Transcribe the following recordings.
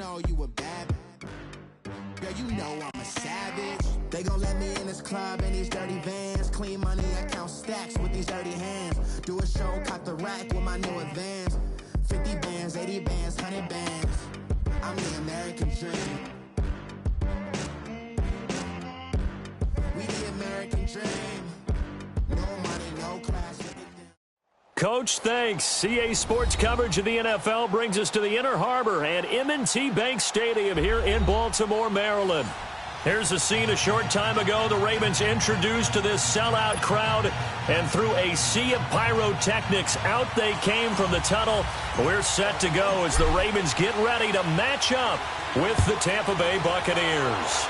know you a bad. Girl, you know I'm a savage. They gon' let me in this club in these dirty vans. Clean money, I count stacks with these dirty hands. Do a show, caught the rack with my new advance. 50 bands, 80 bands, 100 bands. I'm the American dream. We the American dream. No money, no class. Coach, thanks. CA Sports coverage of the NFL brings us to the Inner Harbor and M&T Bank Stadium here in Baltimore, Maryland. Here's a scene a short time ago. The Ravens introduced to this sellout crowd, and through a sea of pyrotechnics, out they came from the tunnel. We're set to go as the Ravens get ready to match up with the Tampa Bay Buccaneers.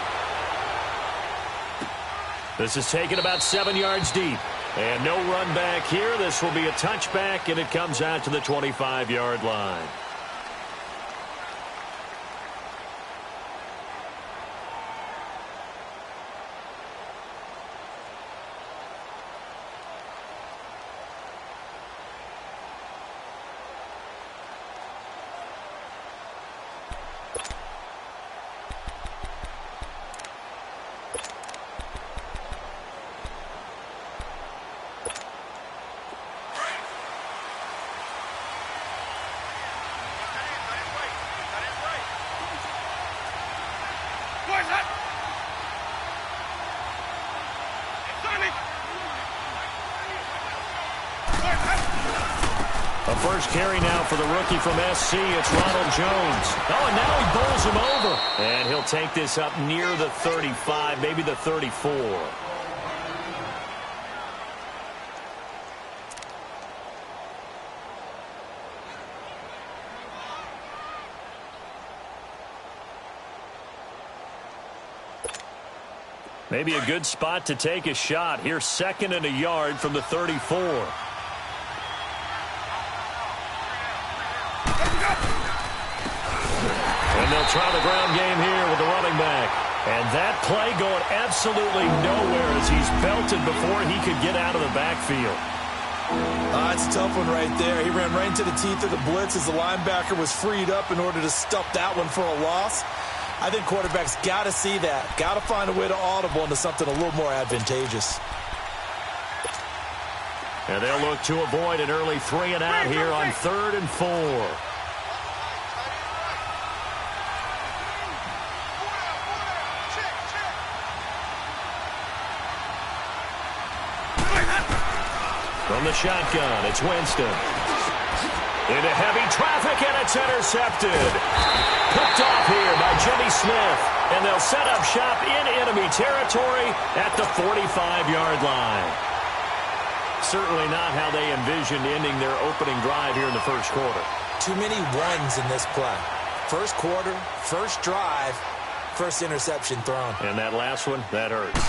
This is taken about 7 yards deep. And no run back here. This will be a touchback, and it comes out to the 25-yard line. A first carry now for the rookie from SC. It's Ronald Jones. Oh, and now he bowls him over. And he'll take this up near the 35, maybe the 34. Maybe a good spot to take a shot. Here's 2nd and a yard from the 34. And they'll try the ground game here with the running back. And that play going absolutely nowhere as he's belted before he could get out of the backfield. It's a tough one right there. He ran right into the teeth of the blitz as the linebacker was freed up in order to stuff that one for a loss. I think quarterbacks got to see that. Got to find a way to audible into something a little more advantageous. And they'll look to avoid an early 3 and out here on 3rd and 4. From the shotgun, it's Winston. Into heavy traffic, and it's intercepted. Picked off here by Jimmy Smith. And they'll set up shop in enemy territory at the 45-yard line. Certainly not how they envisioned ending their opening drive here in the first quarter. Too many ones in this play. First quarter, first drive, first interception thrown. And that last one, that hurts.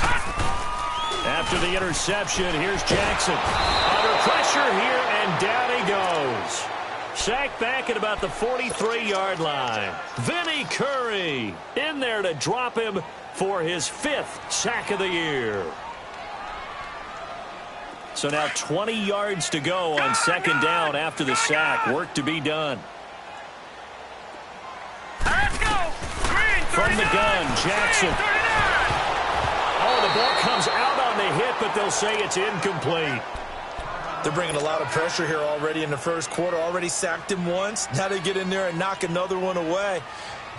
After the interception, here's Jackson. Under pressure here, and down he goes. Sacked back at about the 43-yard line. Vinny Curry in there to drop him for his 5th sack of the year. So now 20 yards to go on 2nd down after the sack. Work to be done. Let's go. From the gun, Jackson. Oh, the ball comes out on the hit, but they'll say it's incomplete. They're bringing a lot of pressure here already in the first quarter. Already sacked him once. Now they get in there and knock another one away.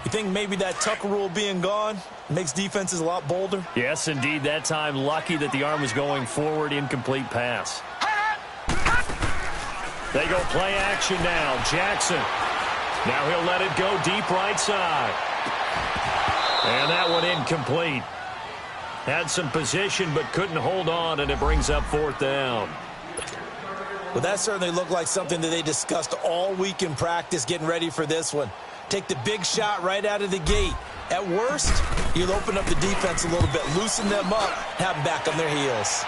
You think maybe that Tucker rule being gone makes defenses a lot bolder? Yes, indeed. That time, lucky that the arm was going forward. Incomplete pass. They go play action now. Jackson. Now he'll let it go deep right side. And that one incomplete. Had some position but couldn't hold on, and it brings up 4th down. Well, that certainly looked like something that they discussed all week in practice getting ready for this one. Take the big shot right out of the gate. At worst, you'll open up the defense a little bit, loosen them up, have them back on their heels.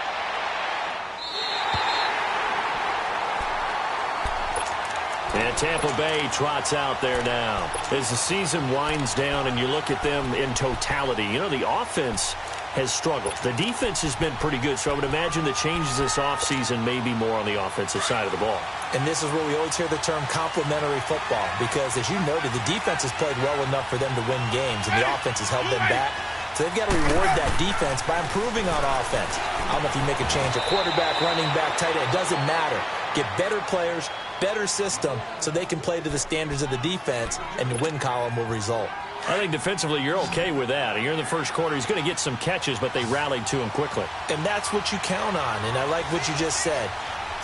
And Tampa Bay trots out there now. As the season winds down and you look at them in totality, you know, the offense has struggled. The defense has been pretty good, so I would imagine the changes this offseason may be more on the offensive side of the ball. And this is where we always hear the term complementary football, because as you noted, the defense has played well enough for them to win games, and the offense has held them back. So they've got to reward that defense by improving on offense. I don't know if you make a change, a quarterback, running back, tight end, it doesn't matter. Get better players, better system, so they can play to the standards of the defense, and the win column will result. I think defensively you're okay with that. You're in the first quarter. He's going to get some catches, but they rallied to him quickly. And that's what you count on, and I like what you just said.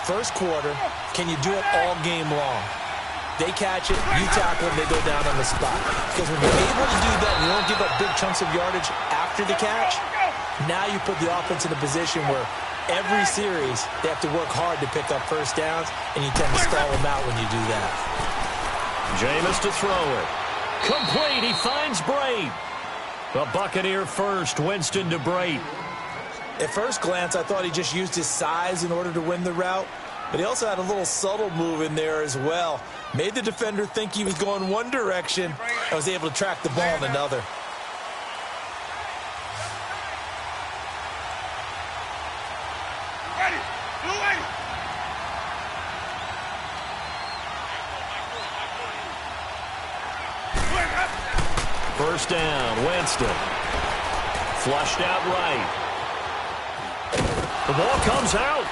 First quarter, can you do it all game long? They catch it, you tackle them, they go down on the spot. Because when you're able to do that and you don't give up big chunks of yardage after the catch, now you put the offense in a position where every series they have to work hard to pick up first downs, and you tend to stall them out when you do that. Jameis to throw it. Complete. He finds Braid. The Buccaneer first. Winston to Braid. At first glance, I thought he just used his size in order to win the route, but he also had a little subtle move in there as well. Made the defender think he was going one direction and was able to track the ball in another. First down, Winston. Flushed out right. The ball comes out.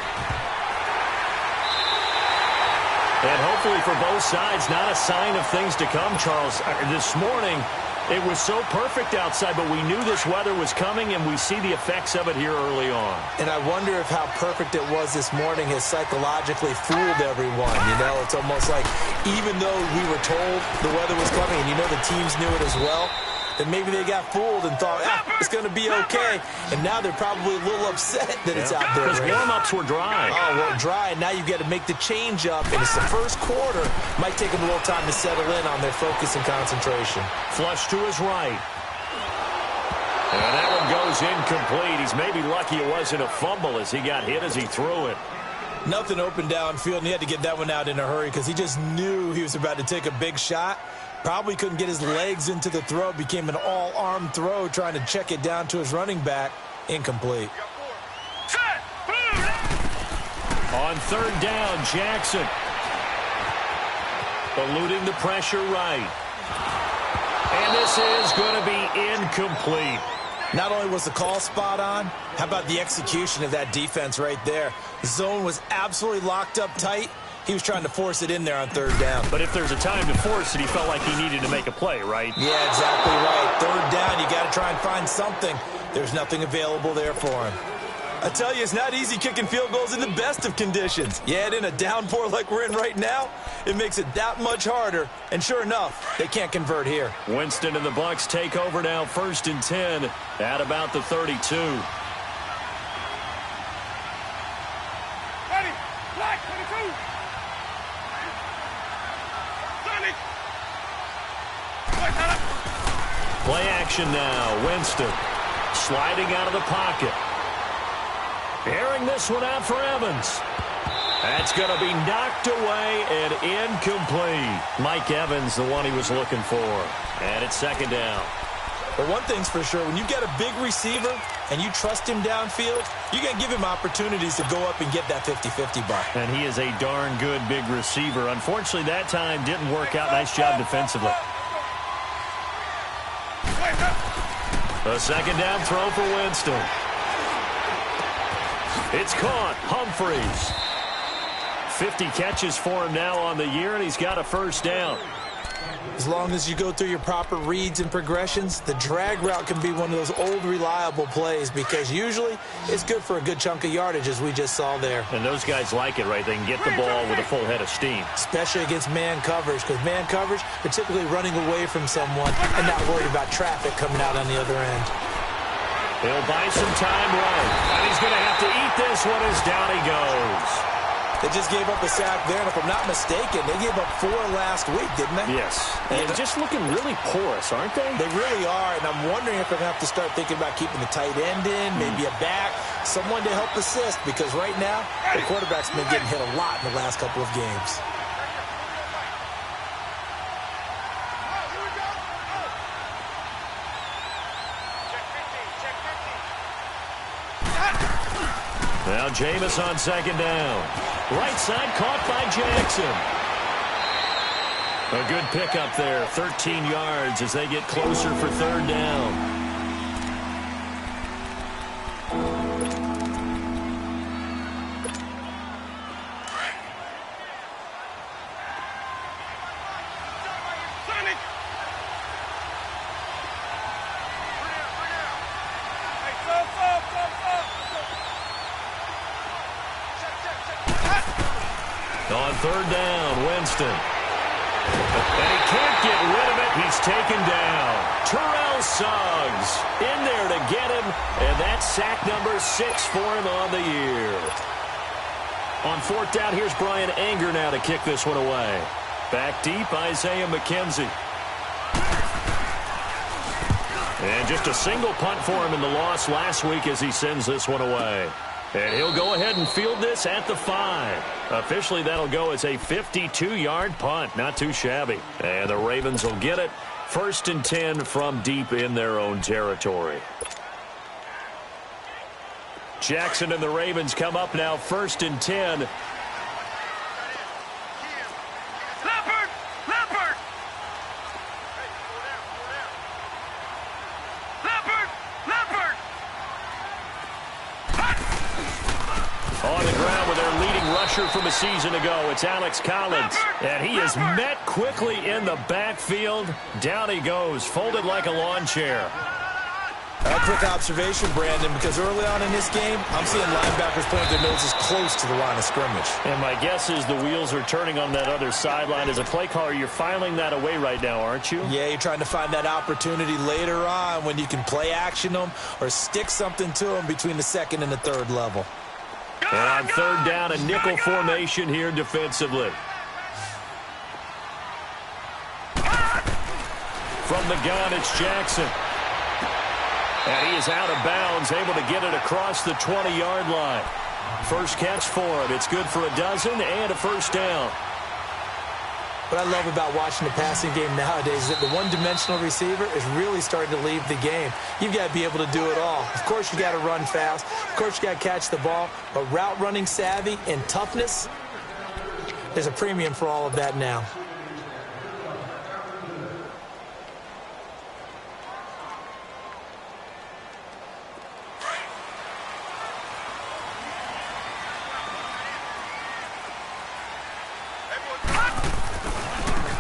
And hopefully for both sides, not a sign of things to come, Charles. This morning, it was so perfect outside, but we knew this weather was coming, and we see the effects of it here early on. And I wonder if how perfect it was this morning has psychologically fooled everyone. You know, it's almost like even though we were told the weather was coming, and you know the teams knew it as well, then maybe they got fooled and thought, it's going to be okay. And now they're probably a little upset that it's out there. Because warm-ups were dry. Oh, well, dry. And now you've got to make the change up. And it's the first quarter. Might take them a little time to settle in on their focus and concentration. Flush to his right. And that one goes incomplete. He's maybe lucky it wasn't a fumble as he got hit as he threw it. Nothing open downfield, and he had to get that one out in a hurry because he just knew he was about to take a big shot. Probably couldn't get his legs into the throw. Became an all-arm throw trying to check it down to his running back. Incomplete. On third down, Jackson. Eluding the pressure right. And this is going to be incomplete. Not only was the call spot on, how about the execution of that defense right there? The zone was absolutely locked up tight. He was trying to force it in there on third down. But if there's a time to force it, he felt like he needed to make a play, right? Yeah, exactly right. Third down, you got to try and find something. There's nothing available there for him. I tell you, it's not easy kicking field goals in the best of conditions. Yet in a downpour like we're in right now, it makes it that much harder. And sure enough, they can't convert here. Winston and the Bucs take over now, 1st and 10 at about the 32. Play action now. Winston sliding out of the pocket. Airing this one out for Evans. That's going to be knocked away and incomplete. Mike Evans, the one he was looking for. And it's second down. But one thing's for sure, when you get a big receiver and you trust him downfield, you're going to give him opportunities to go up and get that 50-50 ball. And he is a darn good big receiver. Unfortunately, that time didn't work out. Nice job defensively. A second down throw for Winston. It's caught. Humphreys. 50 catches for him now on the year, and he's got a first down. As long as you go through your proper reads and progressions, the drag route can be one of those old reliable plays because usually it's good for a good chunk of yardage, as we just saw there. And those guys like it, right? They can get the ball with a full head of steam. Especially against man coverage, because man coverage, they're typically running away from someone and not worried about traffic coming out on the other end. He'll buy some time right. And he's going to have to eat this one as down he goes. They just gave up a sack there, and if I'm not mistaken, they gave up 4 last week, didn't they? Yes. And just looking really porous, aren't they? They really are, and I'm wondering if they're going to have to start thinking about keeping the tight end in, maybe a back, someone to help assist, because right now, the quarterback's been getting hit a lot in the last couple of games. Now Jameis on second down. Right side caught by Jackson. A good pickup there, 13 yards as they get closer for third down. On third down, Winston. And he can't get rid of it. He's taken down. Terrell Suggs in there to get him. And that's sack number 6 for him on the year. On fourth down, here's Brian Anger now to kick this one away. Back deep, Isaiah McKenzie. And just a single punt for him in the loss last week as he sends this one away. And he'll go ahead and field this at the 5. Officially, that'll go as a 52-yard punt. Not too shabby. And the Ravens will get it. 1st and 10 from deep in their own territory. Jackson and the Ravens come up now 1st and 10. On the ground with their leading rusher from a season ago, it's Alex Collins. And he is met quickly in the backfield. Down he goes, folded like a lawn chair. A quick observation, Brandon, because early on in this game, I'm seeing linebackers point their noses close to the line of scrimmage. And my guess is the wheels are turning on that other sideline. As a play caller, you're filing that away right now, aren't you? Yeah, you're trying to find that opportunity later on when you can play action them or stick something to them between the second and the third level. And on third down, a nickel formation here defensively. From the gun, it's Jackson. And he is out of bounds, able to get it across the 20-yard line. First catch for him. It's good for a dozen and a first down. What I love about watching the passing game nowadays is that the one-dimensional receiver is really starting to leave the game. You've got to be able to do it all. Of course, you got to run fast. Of course, you got to catch the ball. But route running savvy and toughness, there's a premium for all of that now.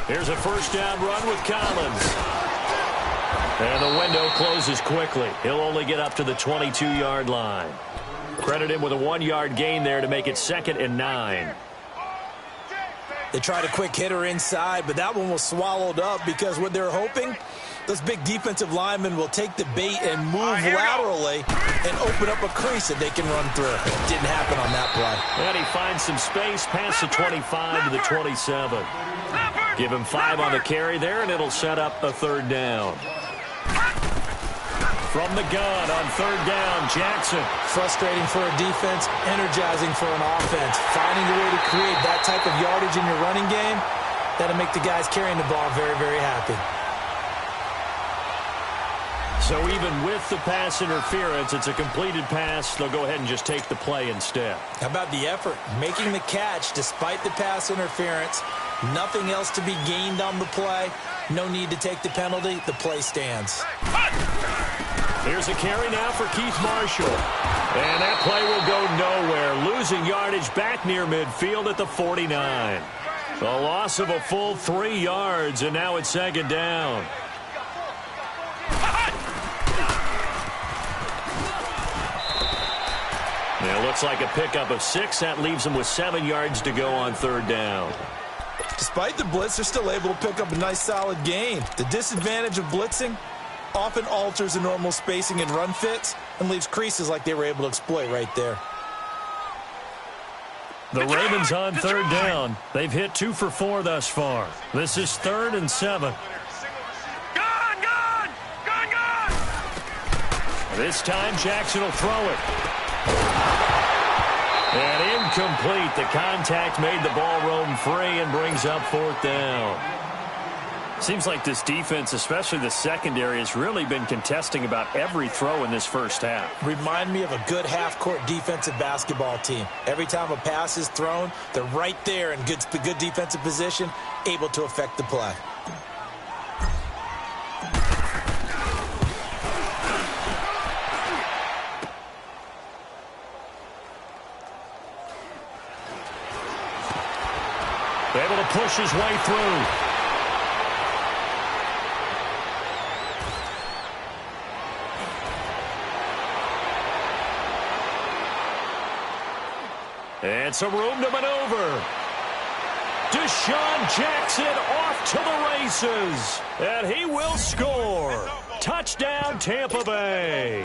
Here's a first down run with Collins. And the window closes quickly. He'll only get up to the 22-yard line. Credit him with a 1-yard gain there to make it 2nd and 9. They tried a quick hitter inside, but that one was swallowed up because what they're hoping, those big defensive linemen will take the bait and move laterally and open up a crease that they can run through. Didn't happen on that play. And he finds some space past the 25 to the 27. Give him 5 on the carry there, and it'll set up a third down. From the gun on third down, Jackson. Frustrating for a defense, energizing for an offense. Finding a way to create that type of yardage in your running game, that'll make the guys carrying the ball very, very happy. So even with the pass interference, it's a completed pass. They'll go ahead and just take the play instead. How about the effort? Making the catch despite the pass interference. Nothing else to be gained on the play. No need to take the penalty. The play stands. Here's a carry now for Keith Marshall. And that play will go nowhere. Losing yardage back near midfield at the 49. A loss of a full 3 yards, and now it's 2nd down. It looks like a pickup of 6. That leaves them with 7 yards to go on third down. Despite the blitz, they're still able to pick up a nice solid gain. The disadvantage of blitzing often alters the normal spacing and run fits and leaves creases like they were able to exploit right there. The Ravens on third down. They've hit 2 for 4 thus far. This is 3rd and 7. This time Jackson will throw it. And incomplete. The contact made the ball roam free and brings up 4th down. Seems like this defense, especially the secondary, has really been contesting about every throw in this first half. Remind me of a good half-court defensive basketball team. Every time a pass is thrown, they're right there in good defensive position, able to affect the play. Able to push his way through. And some room to maneuver. Deshaun Jackson off to the races. And he will score. Touchdown, Tampa Bay.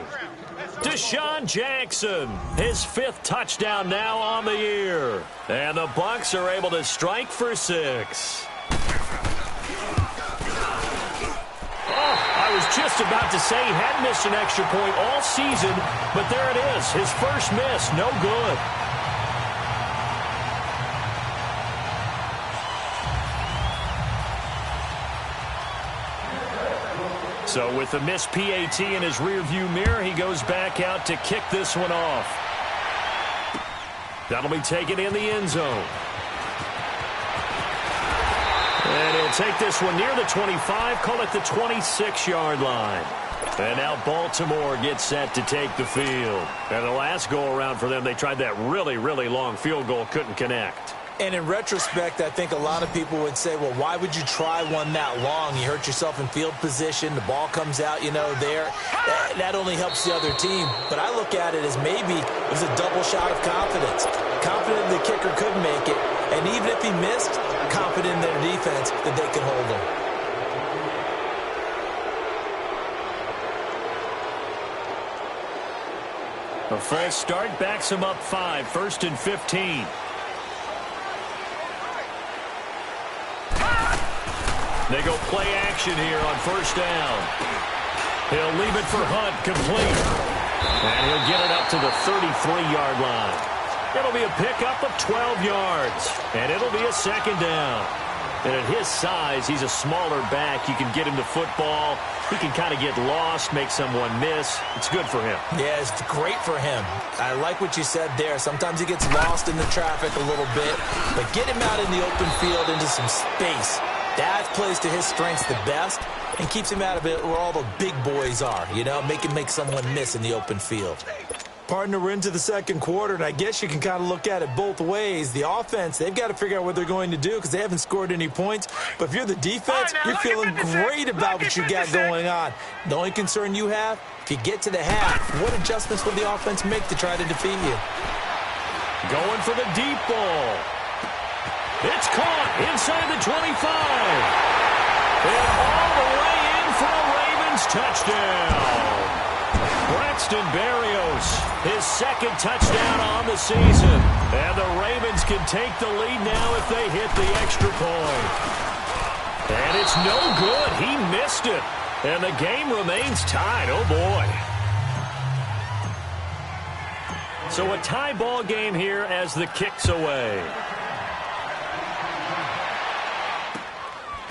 Deshaun Jackson, his 5th touchdown now on the year. And the Bucs are able to strike for 6. I was just about to say he hadn't missed an extra point all season, but there it is. His first miss, no good. So with the missed PAT in his rearview mirror, he goes back out to kick this one off. That'll be taken in the end zone. And he'll take this one near the 25, call it the 26-yard line. And now Baltimore gets set to take the field. And the last go-around for them, they tried that really, really long field goal, couldn't connect. And in retrospect, I think a lot of people would say, well, why would you try one that long? You hurt yourself in field position. The ball comes out, there. That only helps the other team. But I look at it as maybe it was a double shot of confidence. Confident the kicker could make it. And even if he missed, confident in their defense that they could hold him. A false start backs him up 5, 1st and 15. They go play action here on 1st down. He'll leave it for Hunt, complete. And he'll get it up to the 33-yard line. It'll be a pickup of 12 yards. And it'll be a 2nd down. And at his size, he's a smaller back. You can get him the football. He can kind of get lost, make someone miss. It's good for him. Yeah, it's great for him. I like what you said there. Sometimes he gets lost in the traffic a little bit. But get him out in the open field into some space. That plays to his strengths the best and keeps him out of it where all the big boys are, make someone miss in the open field. Partner, we're into the 2nd quarter, and I guess you can kind of look at it both ways. The offense, they've got to figure out what they're going to do because they haven't scored any points. But if you're the defense, you're feeling great about what you got going on. The only concern you have, if you get to the half, what adjustments will the offense make to try to defeat you? Going for the deep ball. It's caught inside the 25. And all the way in for a Ravens touchdown. Braxton Berrios, his 2nd touchdown on the season. And the Ravens can take the lead now if they hit the extra point. And it's no good. He missed it. And the game remains tied. Oh, boy. So a tie ball game here as the kick's away.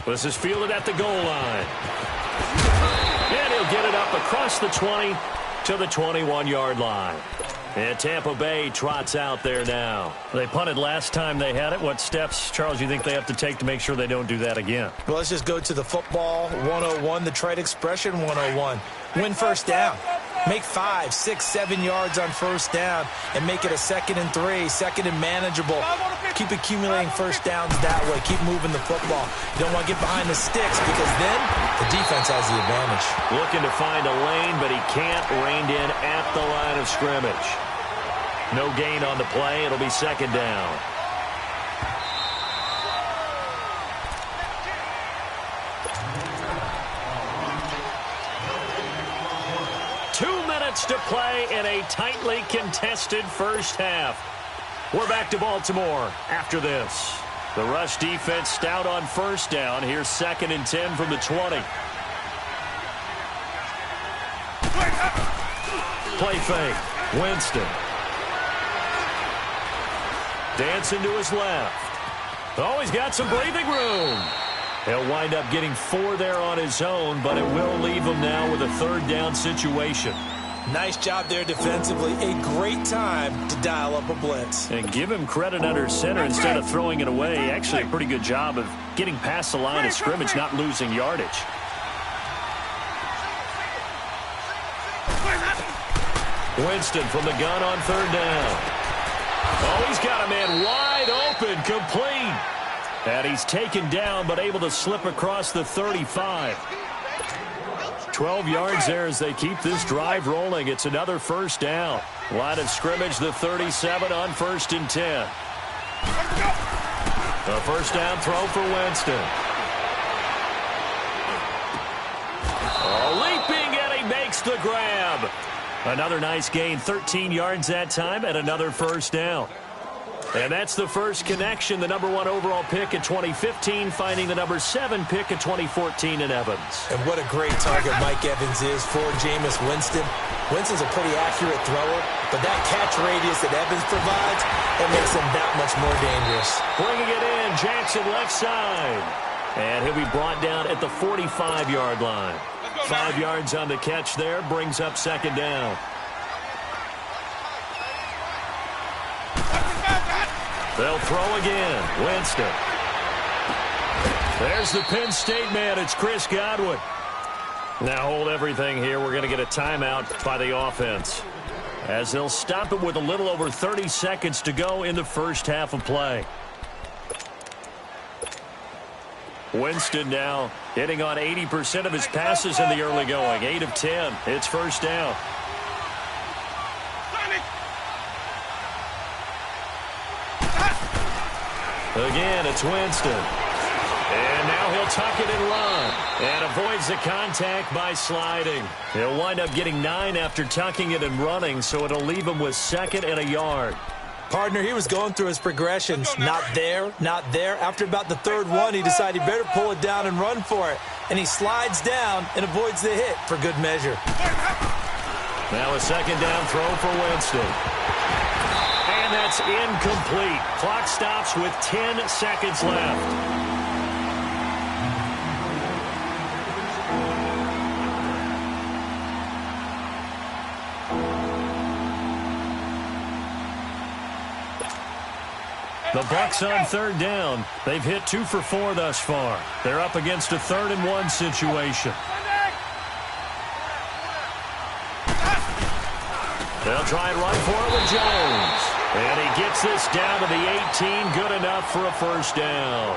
This is fielded at the goal line. And he'll get it up across the 20 to the 21-yard line. And Tampa Bay trots out there now. They punted last time they had it. What steps, Charles, you think they have to take to make sure they don't do that again? Well, let's just go to the football 101, the trade expression 101. Win 1st down. Make 5, 6, 7 yards on 1st down and make it a 2nd and 3, 2nd and manageable. Keep accumulating 1st downs that way. Keep moving the football. You don't want to get behind the sticks because then the defense has the advantage. Looking to find a lane, but he can't. Reined in at the line of scrimmage. No gain on the play. It'll be 2nd down. To play in a tightly contested first half. We're back to Baltimore after this. The rush defense stout on 1st down. Here's 2nd and 10 from the 20. Play fake. Winston. Dancing to his left. Oh, he's got some breathing room. He'll wind up getting 4 there on his own, but it will leave him now with a third down situation. Nice job there defensively. A great time to dial up a blitz. And give him credit under center instead of throwing it away. Actually, a pretty good job of getting past the line of scrimmage, not losing yardage. Winston from the gun on third down. Oh, he's got a man wide open, complete. And he's taken down, but able to slip across the 35. 12 yards there as they keep this drive rolling. It's another first down. Line of scrimmage, the 37 on 1st and 10. A first down throw for Winston. Oh, leaping, and he makes the grab. Another nice gain, 13 yards that time, and another first down. And that's the first connection, the number 1 overall pick in 2015, finding the number 7 pick in 2014 in Evans. And what a great target Mike Evans is for Jameis Winston. Winston's a pretty accurate thrower, but that catch radius that Evans provides, it makes him that much more dangerous. Bringing it in, Jackson left side. And he'll be brought down at the 45-yard line. 5 yards on the catch there, brings up second down. They'll throw again. Winston. There's the Penn State man. It's Chris Godwin. Now hold everything here. We're going to get a timeout by the offense, as they'll stop it with a little over 30 seconds to go in the first half of play. Winston now hitting on 80% of his passes in the early going. 8 of 10. It's first down. Again, it's Winston. And now he'll tuck it and run. And avoids the contact by sliding. He'll wind up getting 9 after tucking it and running, so it'll leave him with 2nd and a yard. Partner, he was going through his progressions. Not there, not there. After about the 3rd one, he decided he better pull it down and run for it. And he slides down and avoids the hit for good measure. Now a second down throw for Winston. And that's incomplete. Clock stops with 10 seconds left. The Bucs on 3rd down. They've hit 2 for 4 thus far. They're up against a 3rd and 1 situation. They'll try and run for it with Jones. And he gets this down to the 18. Good enough for a first down.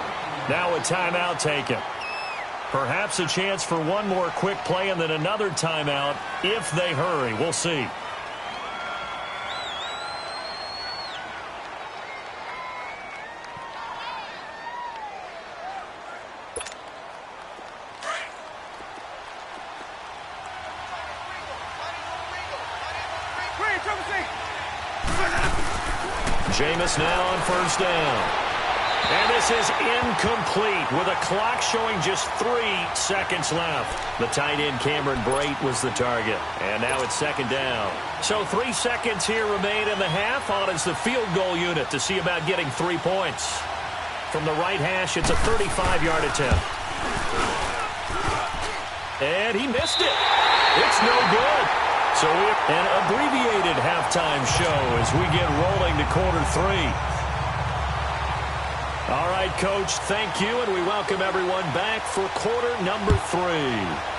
Now a timeout taken. Perhaps a chance for one more quick play and then another timeout if they hurry. We'll see. Jameis now on first down. And this is incomplete with a clock showing just 3 seconds left. The tight end Cameron Brate was the target. And now it's second down. So 3 seconds here remain in the half. On is the field goal unit to see about getting 3 points. From the right hash, it's a 35-yard attempt. And he missed it. It's no good. So we have an abbreviated halftime show as we get rolling to quarter 3. All right, Coach, thank you, and we welcome everyone back for quarter number 3.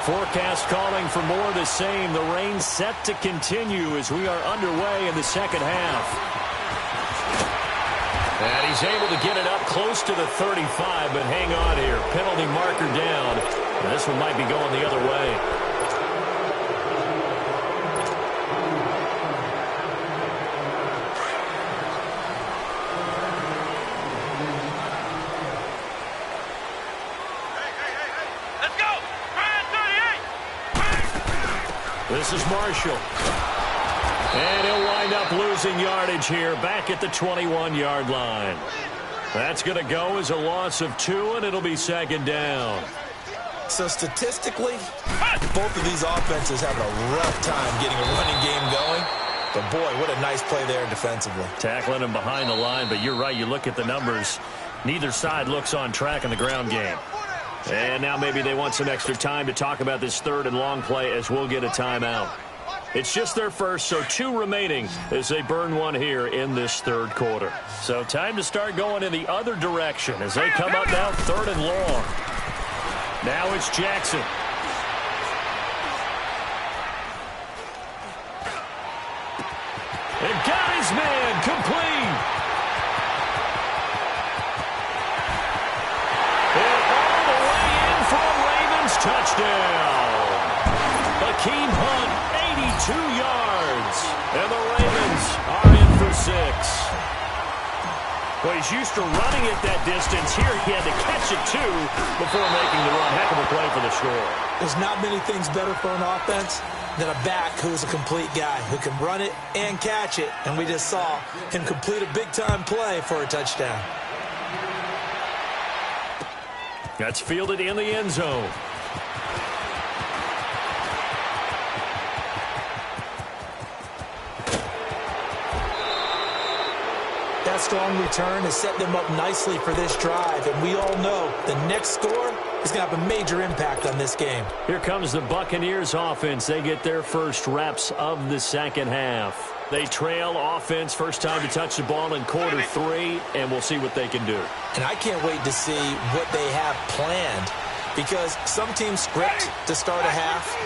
Forecast calling for more of the same. The rain set to continue as we are underway in the second half. And he's able to get it up close to the 35, but hang on here. Penalty marker down. And this one might be going the other way. This is Marshall. And he'll wind up losing yardage here back at the 21-yard line. That's going to go as a loss of 2, and it'll be second down. So statistically, both of these offenses having a rough time getting a running game going. But, boy, what a nice play there defensively. Tackling him behind the line, but you're right. You look at the numbers. Neither side looks on track in the ground game. And now maybe they want some extra time to talk about this third and long play as we'll get a timeout. It's just their first, so 2 remaining as they burn one here in this third quarter. So time to start going in the other direction as they come up now third and long. Now it's Jackson. And got his man complete. And all the way in for a Ravens touchdown. Hakeem Hunt, 82 yards. And the Ravens are in for 6. Well, he's used to running it that distance. Here he had to catch it, too, before making the run. Heck of a play for the score. There's not many things better for an offense than a back who's a complete guy who can run it and catch it. And we just saw him complete a big-time play for a touchdown. That's fielded in the end zone. That strong return has set them up nicely for this drive, and we all know the next score is going to have a major impact on this game. Here comes the Buccaneers offense. They get their first reps of the second half. They trail offense, first time to touch the ball in quarter 3, and we'll see what they can do. And I can't wait to see what they have planned, because some teams script to start a half.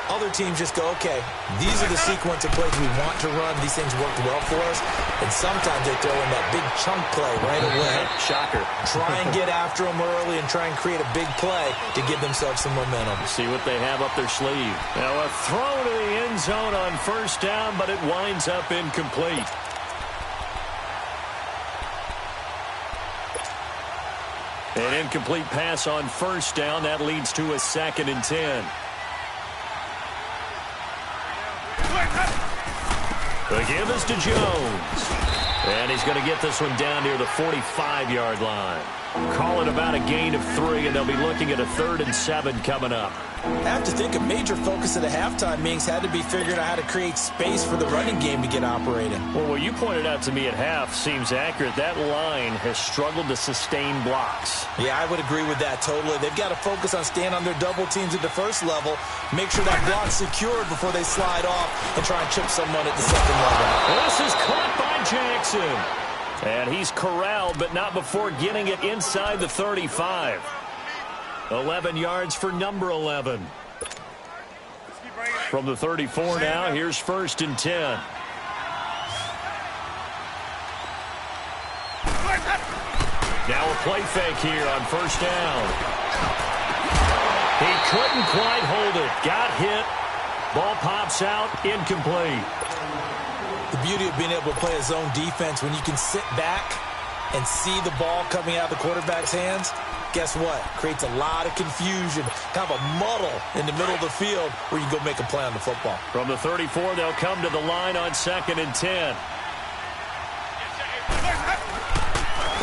Other teams just go, okay, these are the sequence of plays we want to run. These things worked well for us. And sometimes they throw in that big chunk play right away. Shocker. Try and get after them early and try and create a big play to give themselves some momentum. See what they have up their sleeve. Now a throw to the end zone on first down, but it winds up incomplete. An incomplete pass on first down. That leads to a 2nd and 10. The give is to Jones. And he's going to get this one down near the 45-yard line. Call it about a gain of 3, and they'll be looking at a 3rd and 7 coming up. I have to think a major focus of the halftime meetings had to be figuring out how to create space for the running game to get operating. Well, what you pointed out to me at half seems accurate. That line has struggled to sustain blocks. Yeah, I would agree with that totally. They've got to focus on staying on their double teams at the first level, make sure that block's secured before they slide off and try and chip someone at the second level. This is caught by Jackson. And he's corralled, but not before getting it inside the 35. 11 yards for number 11. From the 34 now, here's 1st and 10. Now a play fake here on first down. He couldn't quite hold it. Got hit. Ball pops out. Incomplete. The beauty of being able to play a zone defense when you can sit back and see the ball coming out of the quarterback's hands, guess what? Creates a lot of confusion, kind of a muddle in the middle of the field where you can go make a play on the football. From the 34, they'll come to the line on 2nd and 10.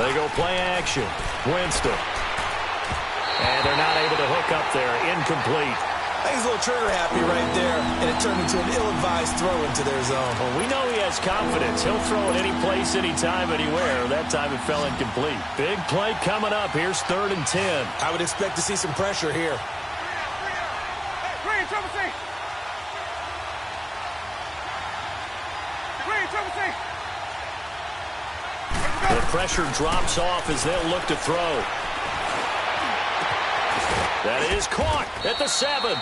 They go play action. Winston. And they're not able to hook up there. Incomplete. I think he's a little trigger happy right there, and it turned into an ill-advised throw into their zone. Well, we know he has confidence. He'll throw it any place, anytime, anywhere. That time it fell incomplete. Big play coming up. Here's 3rd and 10. I would expect to see some pressure here. The pressure drops off as they'll look to throw. That is caught at the 7.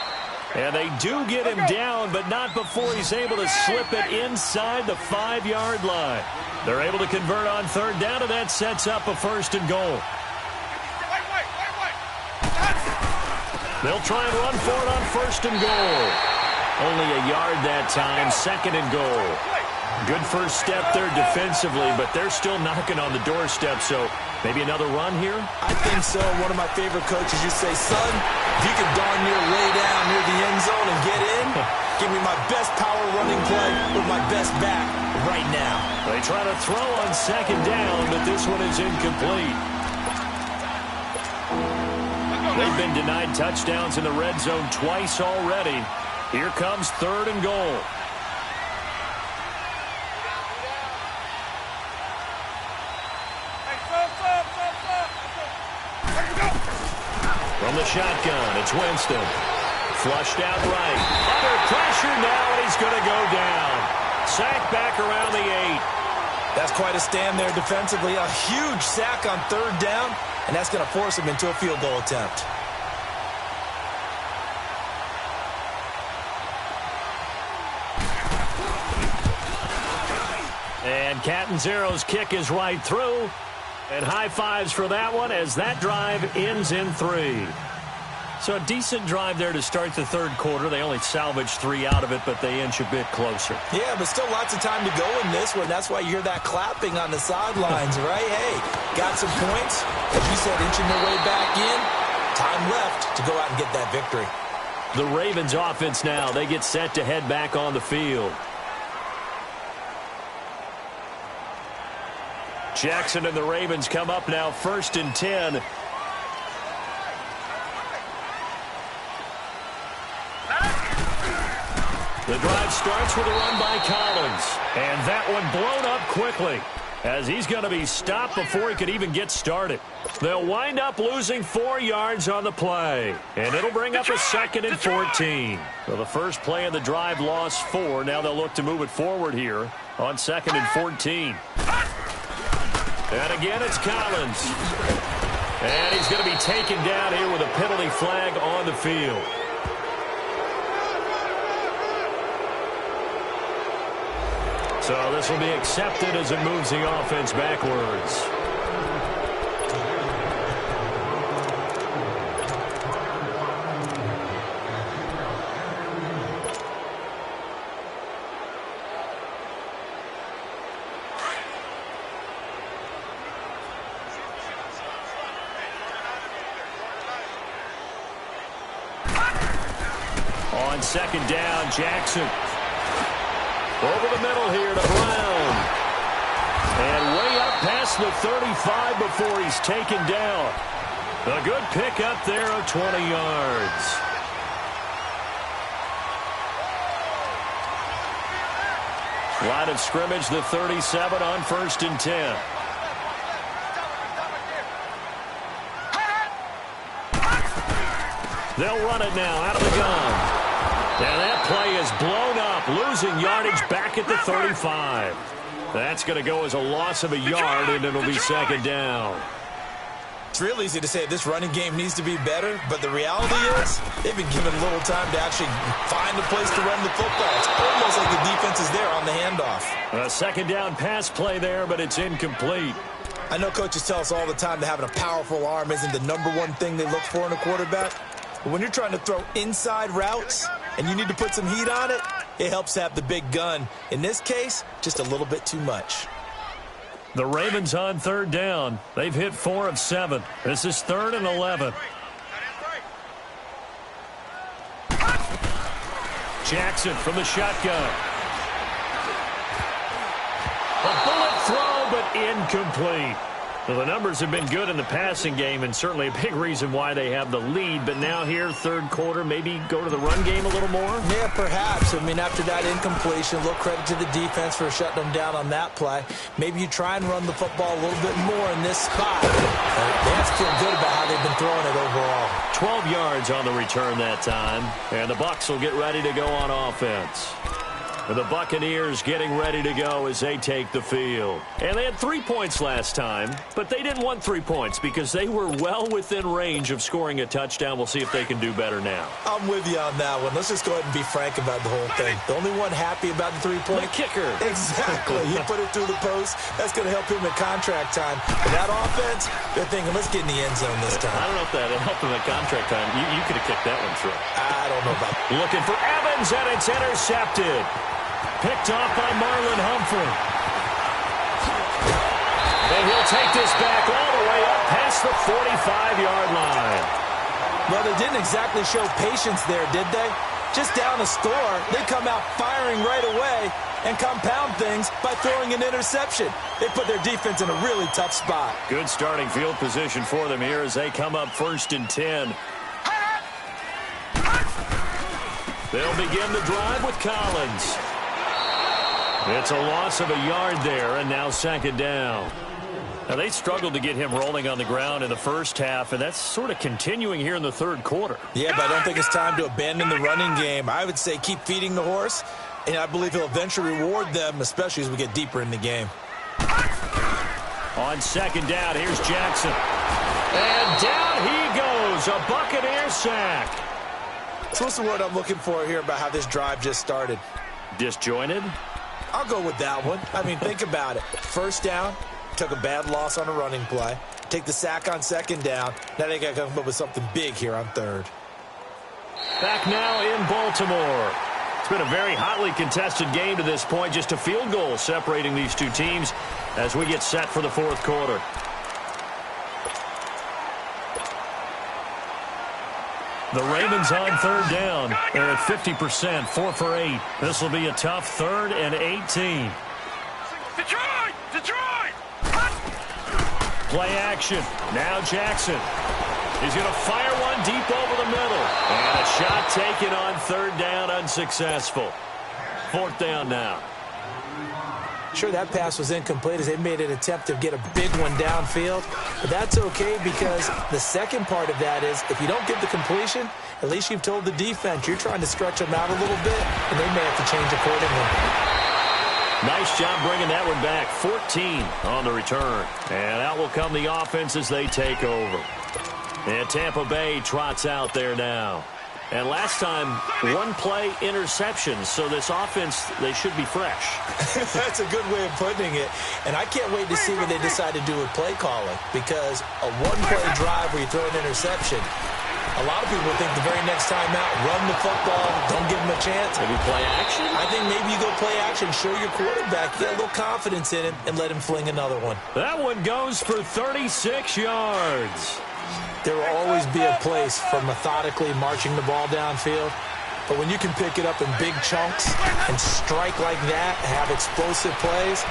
And they do get him down, but not before he's able to slip it inside the 5-yard line. They're able to convert on 3rd down, and that sets up a 1st and goal. They'll try and run for it on 1st and goal. Only a yard that time, 2nd and goal. Good first step there defensively, but they're still knocking on the doorstep, so maybe another run here? I think so. One of my favorite coaches used to say, son, if you can darn near lay down near the end zone and get in, give me my best power running play with my best back right now. They try to throw on 2nd down, but this one is incomplete. They've been denied touchdowns in the red zone twice already. Here comes 3rd and goal. From From the shotgun, it's Winston. Flushed out right. Under pressure now, and he's going to go down. Sack back around the 8. That's quite a stand there defensively. A huge sack on 3rd down, and that's going to force him into a field goal attempt. And Catanzaro's kick is right through. And high fives for that one as that drive ends in 3. So a decent drive there to start the 3rd quarter. They only salvaged 3 out of it, but they inch a bit closer. Yeah, but still lots of time to go in this one. That's why you hear that clapping on the sidelines, right? Hey, got some points. As you said, inching their way back in. Time left to go out and get that victory. The Ravens offense now. They get set to head back on the field. Jackson and the Ravens come up now 1st and 10. The drive starts with a run by Collins. And that one blown up quickly as he's going to be stopped before he could even get started. They'll wind up losing 4 yards on the play. And it'll bring up a 2nd and 14. So the first play of the drive lost 4. Now they'll look to move it forward here on 2nd and 14. And again, it's Collins. And he's going to be taken down here with a penalty flag on the field. So this will be accepted as it moves the offense backwards. On 2nd down, Jackson. Over the middle here to Brown. And way up past the 35 before he's taken down. A good pickup there of 20 yards. Line of scrimmage, the 37 on 1st and 10. They'll run it now out of the gun. And that play is blown up, losing yardage back at the 35. That's going to go as a loss of a yard, and it'll be 2nd down. It's real easy to say this running game needs to be better, but the reality is they've been given little time to actually find a place to run the football. It's almost like the defense is there on the handoff. A 2nd down pass play there, but it's incomplete. I know coaches tell us all the time that having a powerful arm isn't the #1 thing they look for in a quarterback. But when you're trying to throw inside routes and you need to put some heat on it, it helps have the big gun. In this case, just a little bit too much. The Ravens on 3rd down. They've hit 4 of 7. This is 3rd and 11. Jackson from the shotgun. A bullet throw, but incomplete. Well, the numbers have been good in the passing game, and certainly a big reason why they have the lead. But now here, 3rd quarter, maybe go to the run game a little more? Yeah, perhaps. I mean, after that incompletion, a little credit to the defense for shutting them down on that play. Maybe you try and run the football a little bit more in this spot. They have to feel good about how they've been throwing it overall. 12 yards on the return that time, and the Bucs will get ready to go on offense. And the Buccaneers getting ready to go as they take the field. And they had 3 points last time, but they didn't want 3 points because they were well within range of scoring a touchdown. We'll see if they can do better now. I'm with you on that one. Let's just go ahead and be frank about the whole thing. The only one happy about the 3-point? The kicker. Exactly. He put it through the post. That's going to help him in contract time. But that offense, they're thinking, let's get in the end zone this time. I don't know if that helped him at contract time. You could have kicked that one through. I don't know about that. Looking for Evans, and it's intercepted. Picked off by Marlon Humphrey. And he'll take this back all the way up past the 45-yard line. Well, they didn't exactly show patience there, did they? Just down a score, they come out firing right away and compound things by throwing an interception. They put their defense in a really tough spot. Good starting field position for them here as they come up 1st and 10. They'll begin the drive with Collins. It's a loss of a yard there, and now 2nd down. Now, they struggled to get him rolling on the ground in the first half, and that's sort of continuing here in the third quarter. Yeah, but I don't think it's time to abandon the running game. I would say keep feeding the horse, and I believe he'll eventually reward them, especially as we get deeper in the game. On second down, here's Jackson. And down he goes, a Buccaneer sack. So what's the word I'm looking for here about how this drive just started? Disjointed? I'll go with that one. I mean, think about it. First down, took a bad loss on a running play. Take the sack on second down. Now they got to come up with something big here on third. Back now in Baltimore. It's been a very hotly contested game to this point. Just a field goal separating these two teams as we get set for the fourth quarter. The Ravens on third down. They're at 50%, 4 for 8. This will be a tough 3rd and 18. Detroit! Play action. Now Jackson. He's going to fire one deep over the middle. And a shot taken on third down, unsuccessful. Fourth down now. Sure, that pass was incomplete as they made an attempt to get a big one downfield. But that's okay because the second part of that is if you don't get the completion, at least you've told the defense you're trying to stretch them out a little bit, and they may have to change accordingly. Nice job bringing that one back. 14 on the return. And out will come the offense as they take over. And Tampa Bay trots out there now. And last time, one-play interceptions. So this offense, they should be fresh. That's a good way of putting it. And I can't wait to see what they decide to do with play calling. Because a one-play drive where you throw an interception, a lot of people think the very next time out, run the football, don't give them a chance. Maybe play action? I think maybe you go play action, show your quarterback, get a little confidence in him, and let him fling another one. That one goes for 36 yards. There will always be a place for methodically marching the ball downfield. But when you can pick it up in big chunks and strike like that, have explosive plays,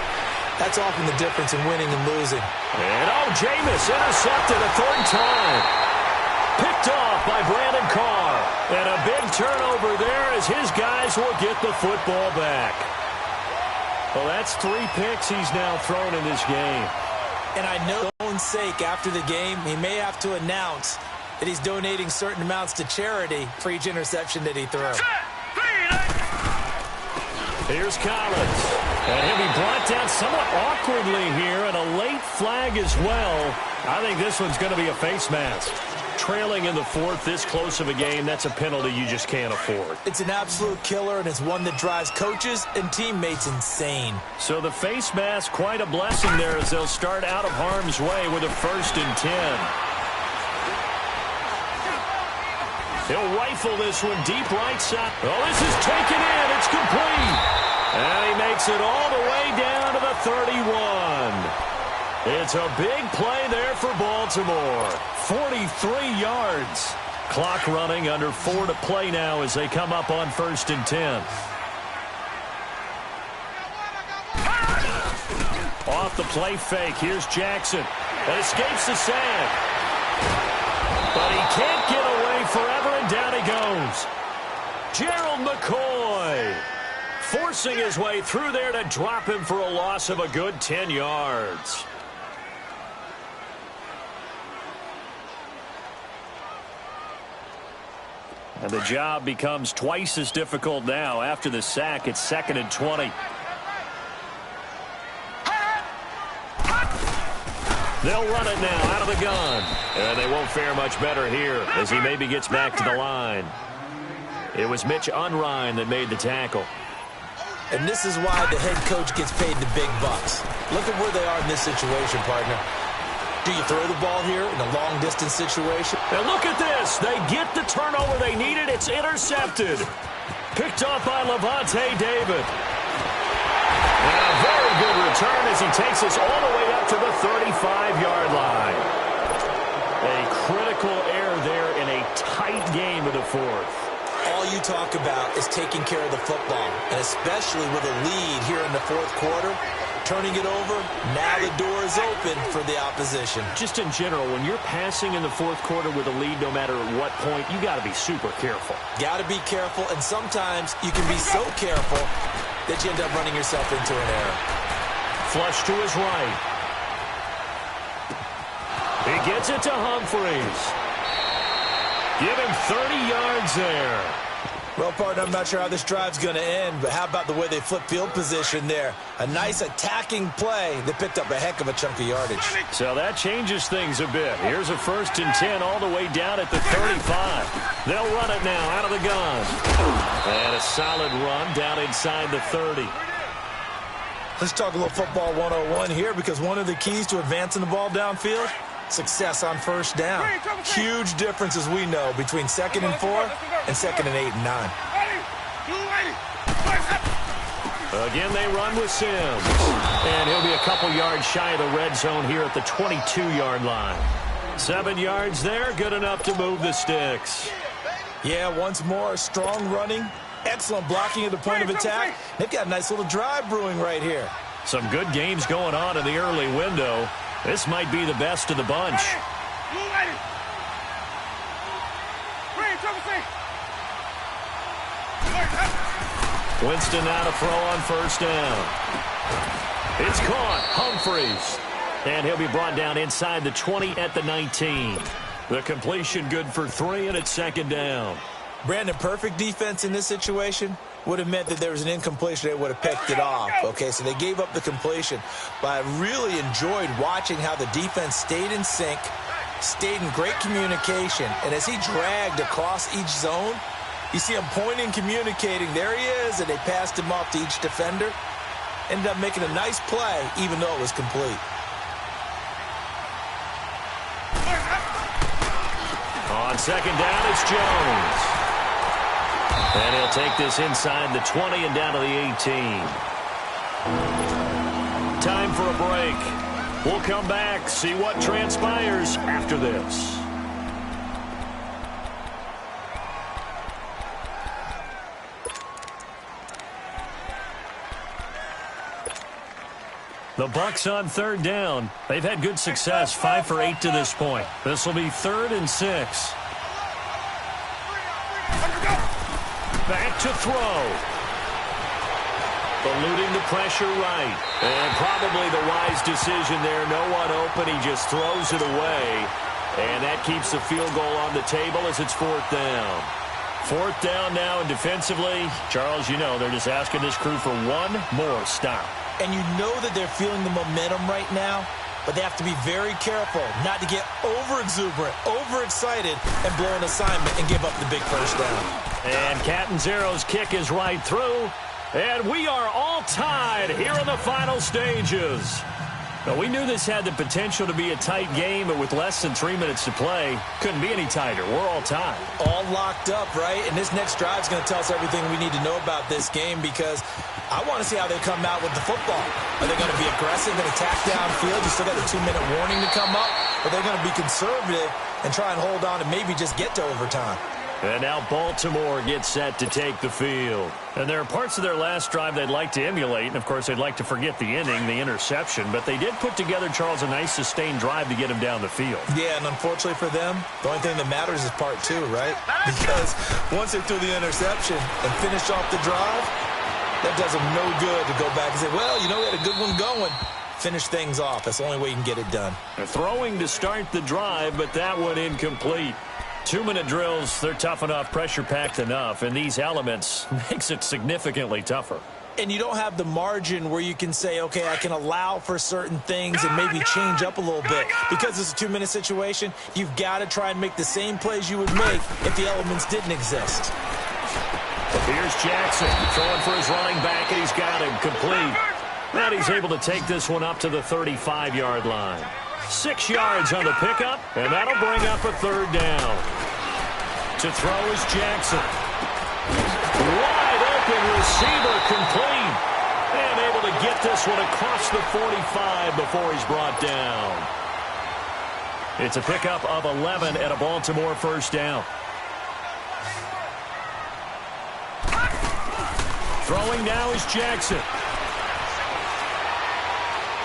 that's often the difference in winning and losing. And Jameis intercepted a third time. Picked off by Brandon Carr. And a big turnover there as his guys will get the football back. Well, that's 3 picks he's now thrown in this game. And I know for his own sake, after the game, he may have to announce that he's donating certain amounts to charity for each interception that he throws. Here's Collins. And he'll be brought down somewhat awkwardly here, and a late flag as well. I think this one's going to be a face mask. Trailing in the fourth, this close of a game, that's a penalty you just can't afford. It's an absolute killer, and it's one that drives coaches and teammates insane. So the face mask, quite a blessing there as they'll start out of harm's way with a 1st and 10. He'll rifle this one deep right side. Oh, this is taken in. It's complete. And he makes it all the way down to the 31. It's a big play there for Baltimore. 43 yards. Clock running, under 4 to play now as they come up on 1st and 10. Off the play fake, here's Jackson. And escapes the sand. But he can't get away forever, and down he goes. Gerald McCoy forcing his way through there to drop him for a loss of a good 10 yards. And the job becomes twice as difficult now. After the sack, it's 2nd and 20. They'll run it now out of the gun. And they won't fare much better here as he maybe gets back to the line. It was Mitch Unrein that made the tackle. And this is why the head coach gets paid the big bucks. Look at where they are in this situation, partner. Do you throw the ball here in a long-distance situation? And look at this. They get the turnover they needed. It's intercepted. Picked off by Levante David. And a very good return as he takes us all the way up to the 35-yard line. A critical error there in a tight game of the fourth. All you talk about is taking care of the football, and especially with a lead here in the fourth quarter. Turning it over, now the door is open for the opposition. Just in general, when you're passing in the fourth quarter with a lead, no matter what point, you got to be super careful. Got to be careful, and sometimes you can be so careful that you end up running yourself into an error. Flush to his right. gets it to Humphries. Give him 30 yards there. Well, partner, I'm not sure how this drive's going to end, but how about the way they flip field position there? A nice attacking play. They picked up a heck of a chunk of yardage. So that changes things a bit. Here's a 1st and 10 all the way down at the 35. They'll run it now out of the gun. And a solid run down inside the 30. Let's talk a little football 101 here, because one of the keys to advancing the ball downfield, success on 1st down. Huge difference, as we know, between 2nd and 4 and 2nd and 8 and 9. Again, they run with Sims. And he'll be a couple yards shy of the red zone here at the 22-yard line. 7 yards there, good enough to move the sticks. Yeah, once more, strong running, excellent blocking at the point of attack. They've got a nice little drive brewing right here. Some good games going on in the early window. This might be the best of the bunch. Winston now to throw on 1st down. It's caught. Humphries. And he'll be brought down inside the 20 at the 19. The completion good for 3, and it's 2nd down. Brandon, perfect defense in this situation would have meant that there was an incompletion. They would have picked it off. Okay, so they gave up the completion. But I really enjoyed watching how the defense stayed in sync, stayed in great communication. And as he dragged across each zone, you see him pointing, communicating. There he is, and they passed him off to each defender. Ended up making a nice play, even though it was complete. On 2nd down, it's Jones. And he'll take this inside the 20 and down to the 18. Time for a break. We'll come back, see what transpires after this. The Bucs on 3rd down. They've had good success, 5 for 8 to this point. This will be 3rd and 6. Back to throw. Eluding the pressure right. And probably the wise decision there. No one open. He just throws it away. And that keeps the field goal on the table as it's 4th down. 4th down now, and defensively, Charles, you know, they're just asking this crew for one more stop. And you know that they're feeling the momentum right now, but they have to be very careful not to get over-exuberant, overexcited, and blow an assignment and give up the big 1st down. And Catanzaro's kick is right through, and we are all tied here in the final stages. Now, we knew this had the potential to be a tight game, but with less than 3 minutes to play, couldn't be any tighter. We're all tied. All locked up, right? And this next drive is going to tell us everything we need to know about this game, because I want to see how they come out with the football. Are they going to be aggressive and attack downfield? You still got a 2-minute warning to come up? Or are they going to be conservative and try and hold on and maybe just get to overtime? And now Baltimore gets set to take the field. And there are parts of their last drive they'd like to emulate. And, of course, they'd like to forget the inning, the interception. But they did put together, Charles, a nice sustained drive to get him down the field. Yeah, and unfortunately for them, the only thing that matters is part 2, right? Because once they threw the interception and finished off the drive, that does them no good to go back and say, well, you know, we had a good one going. Finish things off. That's the only way you can get it done. Throwing to start the drive, but that one incomplete. 2-minute drills, they're tough enough, pressure-packed enough, and these elements makes it significantly tougher. And you don't have the margin where you can say, okay, I can allow for certain things and maybe change up a little bit. Because it's a 2-minute situation, you've got to try and make the same plays you would make if the elements didn't exist. Here's Jackson throwing for his running back, and he's got him complete. And he's able to take this one up to the 35-yard line. 6 yards on the pickup, and that'll bring up a 3rd down. To throw is Jackson. Wide open receiver complete. And able to get this one across the 45 before he's brought down. It's a pickup of 11 at a Baltimore 1st down. Throwing now is Jackson.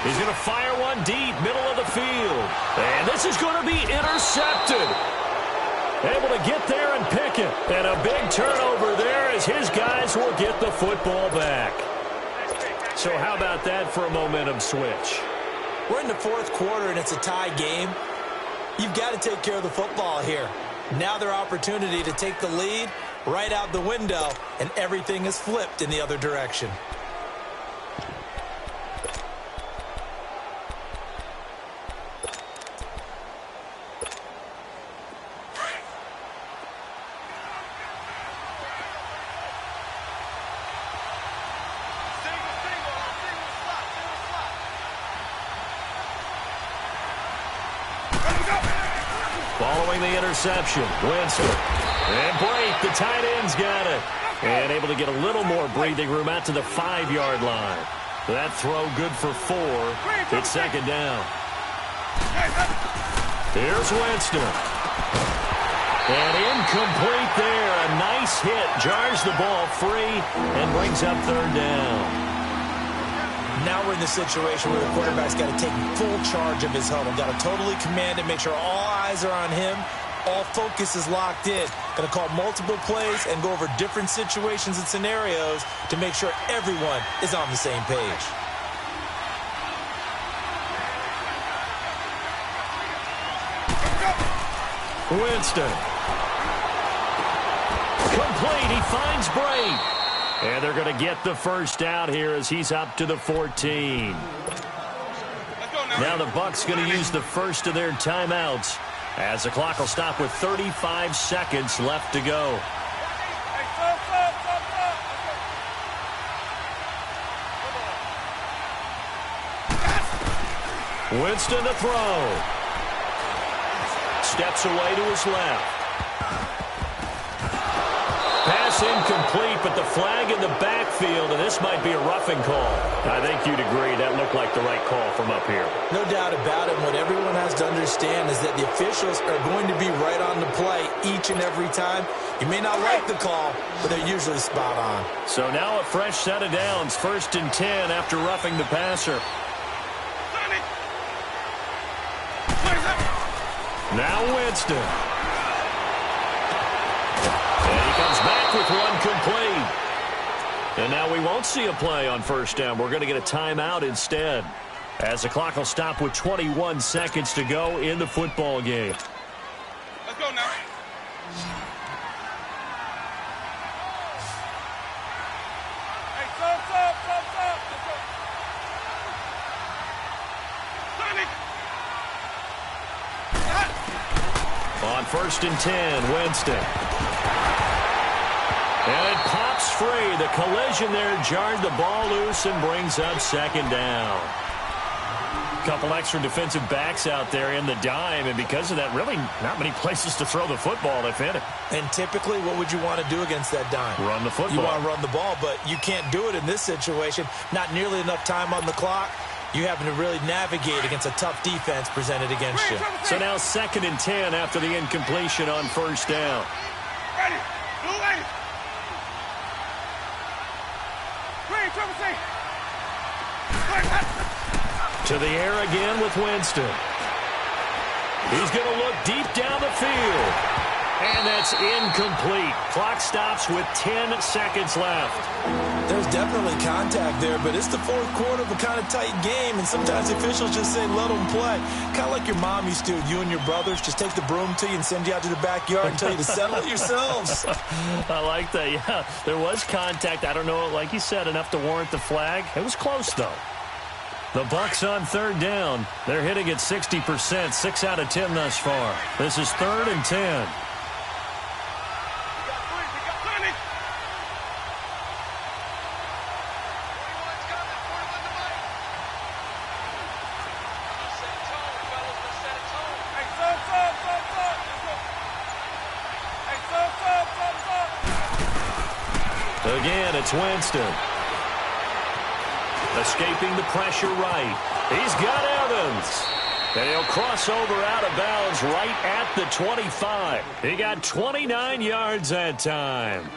He's going to fire one deep, middle of the field. And this is going to be intercepted. Able to get there and pick it. And a big turnover there as his guys will get the football back. So how about that for a momentum switch? We're in the 4th quarter, and it's a tie game. You've got to take care of the football here. Now their opportunity to take the lead right out the window, and everything is flipped in the other direction. Following the interception, Winston. And break, the tight end's got it. And able to get a little more breathing room out to the 5-yard line. That throw good for 4. It's second down. Here's Winston. And incomplete there. A nice hit. Jars the ball free and brings up third down. Now we're in the situation where the quarterback's got to take full charge of his huddle. Got to totally command it, make sure all eyes are on him. All focus is locked in. Going to call multiple plays and go over different situations and scenarios to make sure everyone is on the same page. Winston. Complete. He finds Bray. And they're going to get the first out here as he's up to the 14. Now the Bucs going to use the first of their timeouts as the clock will stop with 35 seconds left to go. Winston to throw. Steps away to his left. Pass incomplete, but the flag in the backfield, and this might be a roughing call. I think you'd agree that looked like the right call from up here. No doubt about it. What everyone has to understand is that the officials are going to be right on the play each and every time. You may not like the call, but they're usually spot on. So now a fresh set of downs, 1st and 10 after roughing the passer. Now Winston. Comes back with one complete. And now we won't see a play on first down. We're going to get a timeout instead, as the clock will stop with 21 seconds to go in the football game. Let's go now. Hey, stop. On 1st and 10, Winston. And it pops free. The collision there jarred the ball loose and brings up second down. Couple extra defensive backs out there in the dime, and because of that, really not many places to throw the football if in it. And typically, what would you want to do against that dime? Run the football. You want to run the ball, but you can't do it in this situation. Not nearly enough time on the clock. You having to really navigate against a tough defense presented against you. So now 2nd and 10 after the incompletion on first down. Ready. Blue ready. To the air again with Winston. He's going to look deep down the field. And that's incomplete. Clock stops with 10 seconds left. There's definitely contact there, but it's the 4th quarter of a kind of tight game, and sometimes officials just say, let them play. Kind of like your mom used to, you and your brothers, just take the broom to you and send you out to the backyard and tell you to settle it yourselves. I like that, yeah. There was contact. I don't know, like you said, enough to warrant the flag. It was close, though. The Bucs on 3rd down. They're hitting at 60%, 6 out of 10 thus far. This is 3rd and 10. Again, it's Winston. Escaping the pressure right. He's got Evans. And he'll cross over out of bounds right at the 25. He got 29 yards that time.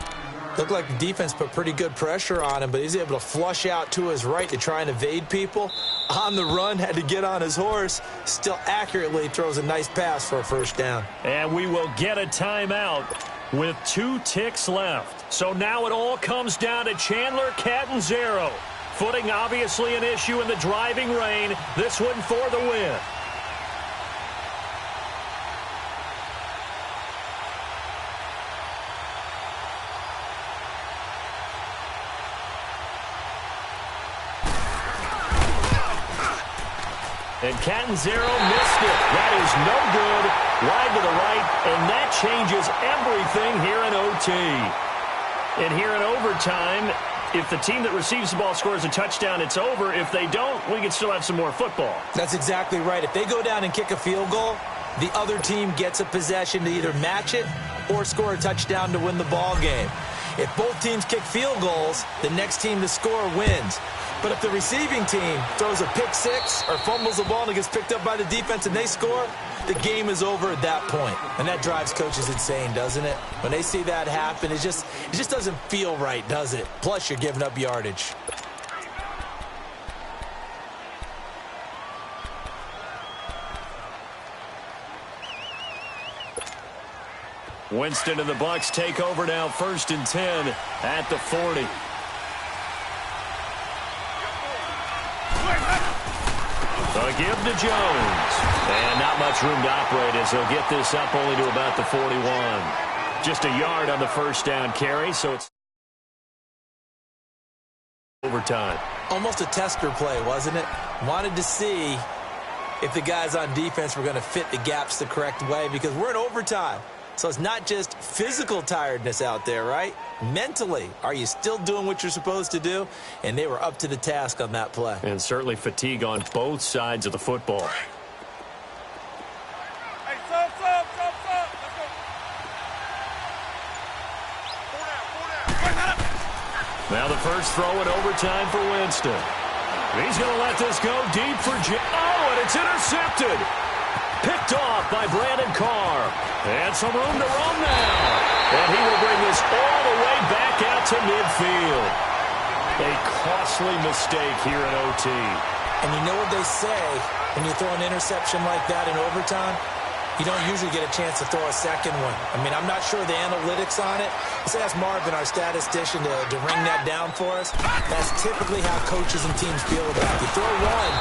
Looked like the defense put pretty good pressure on him, but he's able to flush out to his right to try and evade people. On the run, had to get on his horse. Still accurately throws a nice pass for a first down. And we will get a timeout with 2 ticks left. So now it all comes down to Chandler Catanzaro. Footing obviously an issue in the driving rain. This one for the win. And Catanzaro missed it. That is no good. Wide to the right, and that changes everything here in OT. And here in overtime, if the team that receives the ball scores a touchdown, it's over. If they don't, we can still have some more football. That's exactly right. If they go down and kick a field goal, the other team gets a possession to either match it or score a touchdown to win the ball game. If both teams kick field goals, the next team to score wins. But if the receiving team throws a pick six or fumbles the ball and it gets picked up by the defense and they score, the game is over at that point. And that drives coaches insane, doesn't it? When they see that happen, it just doesn't feel right, does it? Plus, you're giving up yardage. Winston and the Bucs take over now, 1st and 10 at the 40. A give to Jones. And not much room to operate as he'll get this up only to about the 41. Just a yard on the first down carry, so it's overtime. Almost a tester play, wasn't it? Wanted to see if the guys on defense were going to fit the gaps the correct way because we're in overtime. So it's not just physical tiredness out there, right? Mentally, are you still doing what you're supposed to do? And they were up to the task on that play. And certainly fatigue on both sides of the football. Hey, sub. Let's go. Four down. Now the first throw in overtime for Winston. He's going to let this go deep for Oh, and it's intercepted. Picked off by Brandon Carr. And some room to roam now. And he will bring this all the way back out to midfield. A costly mistake here in OT. And you know what they say when you throw an interception like that in overtime? You don't usually get a chance to throw a second one. I mean, I'm not sure the analytics on it. Let's ask Marvin, our statistician, to ring that down for us. That's typically how coaches and teams feel about it. You throw one,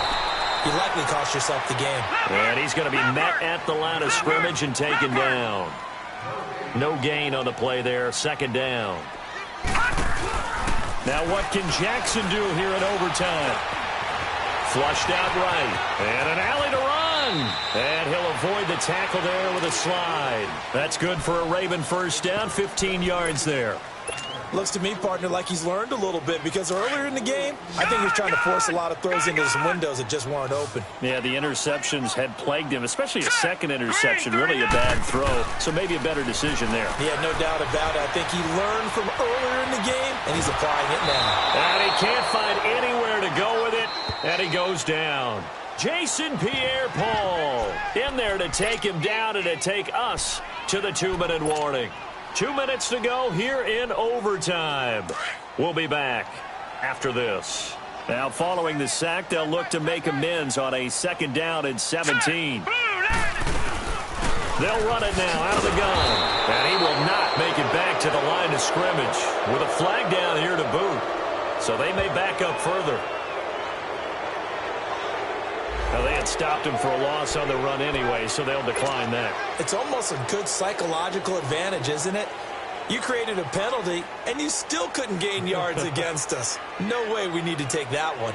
you likely cost yourself the game. And he's going to be met at the line of scrimmage and taken down. No gain on the play there. 2nd down. Now what can Jackson do here in overtime? Flushed out right. And an alley to run. And he'll avoid the tackle there with a slide. That's good for a Raven first down. 15 yards there. Looks to me, partner, like he's learned a little bit because earlier in the game, I think he was trying to force a lot of throws into some windows that just weren't open. Yeah, the interceptions had plagued him, especially a second interception, really a bad throw. So maybe a better decision there. Yeah, no doubt about it. I think he learned from earlier in the game, and he's applying it now. And he can't find anywhere to go with it, and he goes down. Jason Pierre-Paul in there to take him down and to take us to the 2-minute warning. 2 minutes to go here in overtime. We'll be back after this. Now, following the sack, they'll look to make amends on a 2nd down and 17. They'll run it now out of the gun. And he will not make it back to the line of scrimmage with a flag down here to boot. So they may back up further. Now, they had stopped him for a loss on the run anyway, so they'll decline that. It's almost a good psychological advantage, isn't it? You created a penalty, and you still couldn't gain yards against us. No way we need to take that one.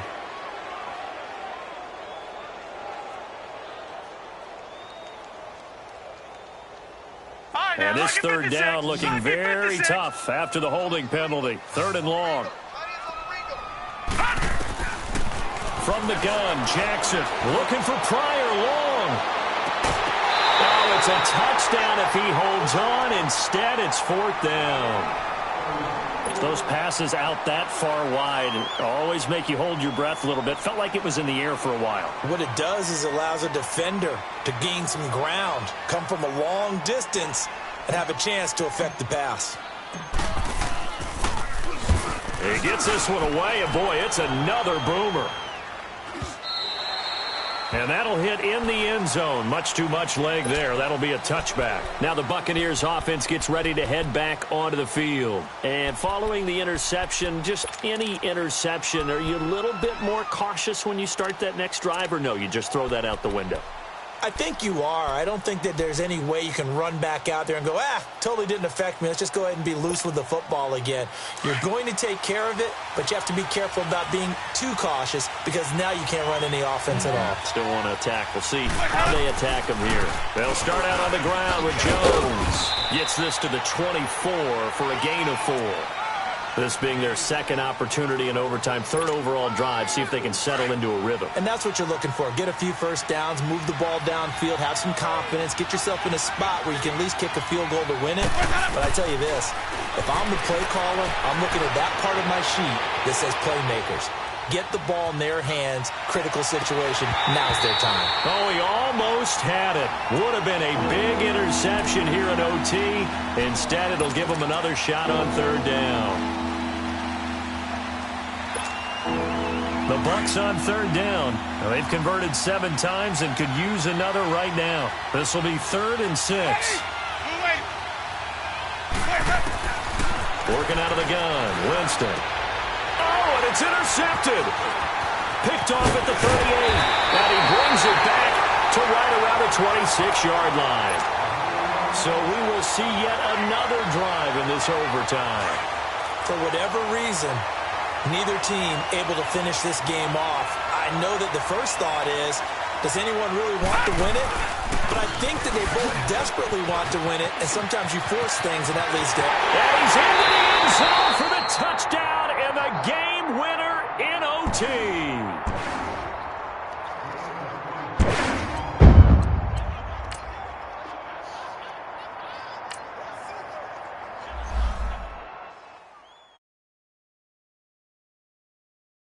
And this 3rd down looking very tough after the holding penalty. 3rd and long. From the gun, Jackson looking for Pryor long. Oh, it's a touchdown if he holds on. Instead, it's 4th down. Those passes out that far wide always make you hold your breath a little bit. Felt like it was in the air for a while. What it does is allows a defender to gain some ground, come from a long distance, and have a chance to affect the pass. He gets this one away, and boy, it's another boomer. And that'll hit in the end zone. Much too much leg there. That'll be a touchback. Now the Buccaneers offense gets ready to head back onto the field. And following the interception, just any interception, are you a little bit more cautious when you start that next drive, or no, you just throw that out the window? I think you are. I don't think that there's any way you can run back out there and go, totally didn't affect me. Let's just go ahead and be loose with the football again. You're going to take care of it, but you have to be careful about being too cautious because now you can't run any offense at all. Still want to attack. We'll see how they attack him here. They'll start out on the ground with Jones. Gets this to the 24 for a gain of 4. This being their second opportunity in overtime, third overall drive, see if they can settle into a rhythm. And that's what you're looking for. Get a few first downs, move the ball downfield, have some confidence, get yourself in a spot where you can at least kick a field goal to win it. But I tell you this, if I'm the play caller, I'm looking at that part of my sheet that says playmakers. Get the ball in their hands, critical situation, now's their time. Oh, he almost had it. Would have been a big interception here in OT. Instead, it'll give him another shot on third down. The Bucs on third down. Now, they've converted 7 times and could use another right now. This will be 3rd and 6. Working out of the gun. Winston. Oh, and it's intercepted. Picked off at the 38. And he brings it back to right around the 26-yard line. So we will see yet another drive in this overtime. For whatever reason, neither team able to finish this game off. I know that the first thought is, does anyone really want to win it? But I think that they both desperately want to win it, and sometimes you force things, and that leads to... And he's into the end zone for the touchdown and the game winner in OT.